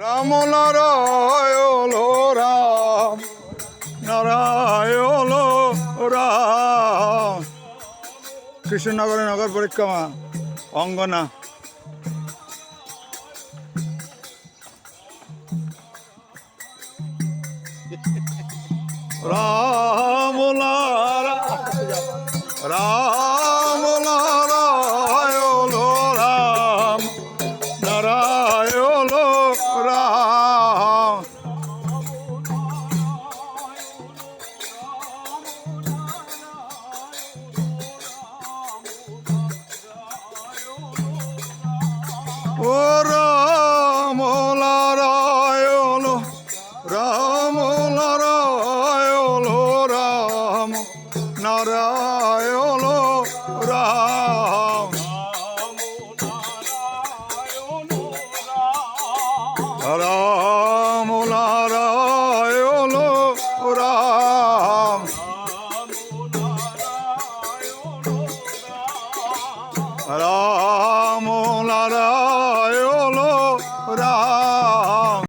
রাম নারায়ণ রাম নারায়ণ রাম। কৃষ্ণনগরে নগর পরিক্রমা অঙ্গনা। রাম রাম নারায়ণ রাম নারায়ণ রাম। ও রাম নারায়ণ রাম নারায়ণ রাম নারায়ণ রাম। রাম